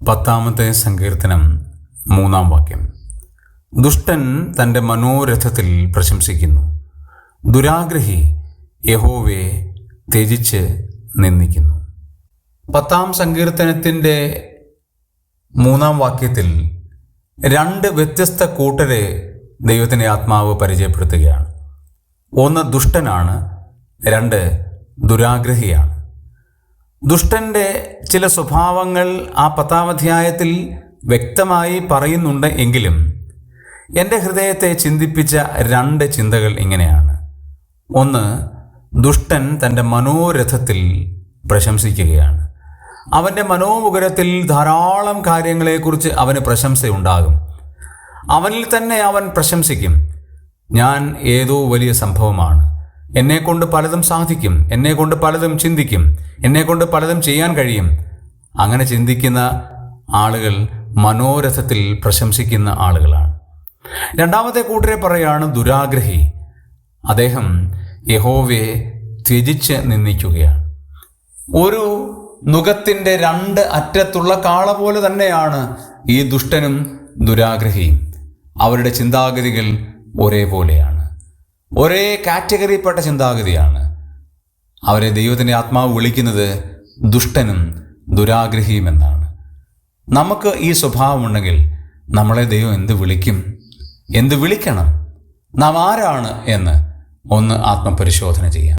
10-ാമത്തെ സങ്കീർത്തനം 3-ാം വാക്യം. ദുഷ്ടൻ തൻ്റെ മനോരഥത്തിൽ പ്രശംസിക്കുന്നു, ദുരാഗ്രഹി യഹോവയെ ത്യജിച്ച് നിന്ദിക്കുന്നു. 10-ാം സങ്കീർത്തനത്തിൻ്റെ 3-ാം വാക്യത്തിൽ 2 വ്യത്യസ്ത കൂട്ടരെ ദൈവത്തിൻ്റെ ആത്മാവ് പരിചയപ്പെടുത്തുകയാണ്. 1 ദുഷ്ടനാണ്, 2 ദുരാഗ്രഹിയാണ്. ദുഷ്ടൻ്റെ ചില സ്വഭാവങ്ങൾ ആ 10-ാം അധ്യായത്തിൽ വ്യക്തമായി പറയുന്നുണ്ട്. എങ്കിലും എൻ്റെ ഹൃദയത്തെ ചിന്തിപ്പിച്ച 2 ചിന്തകൾ ഇങ്ങനെയാണ്. 1, ദുഷ്ടൻ തൻ്റെ മനോരഥത്തിൽ പ്രശംസിക്കുകയാണ്. അവൻ്റെ മനോമുകുരത്തിൽ ധാരാളം കാര്യങ്ങളെക്കുറിച്ച് അവന് പ്രശംസയുണ്ടാകും. അവനിൽ തന്നെ അവൻ പ്രശംസിക്കും, ഞാൻ ഏതോ വലിയ സംഭവമാണ്, എന്നെക്കൊണ്ട് പലതും സാധിക്കും, എന്നെക്കൊണ്ട് പലതും ചിന്തിക്കും, എന്നെക്കൊണ്ട് പലതും ചെയ്യാൻ കഴിയും. അങ്ങനെ ചിന്തിക്കുന്ന ആളുകൾ മനോരഥത്തിൽ പ്രശംസിക്കുന്ന ആളുകളാണ്. 2-ാമത്തെ കൂട്ടരെ പറയാണ് ദുരാഗ്രഹി. അദ്ദേഹം യഹോവയെ ത്യജിച്ച് നിന്ദിക്കുകയാണ്. ഒരു നുകത്തിൻ്റെ 2 അറ്റത്തുള്ള കാള പോലെ തന്നെയാണ് ഈ ദുഷ്ടനും ദുരാഗ്രഹിയും. അവരുടെ ചിന്താഗതികൾ ഒരേപോലെയാണ്, ഒരേ കാറ്റഗറിയിൽപ്പെട്ട ചിന്താഗതിയാണ്. അവരെ ദൈവത്തിൻ്റെ ആത്മാവ് വിളിക്കുന്നത് ദുഷ്ടനും ദുരാഗ്രഹിയും എന്നാണ്. നമുക്ക് ഈ സ്വഭാവമുണ്ടെങ്കിൽ നമ്മളെ ദൈവം എന്ത് വിളിക്കും, എന്ത് വിളിക്കണം, നാം ആരാണ് എന്ന് ഒന്ന് ആത്മപരിശോധന ചെയ്യാം.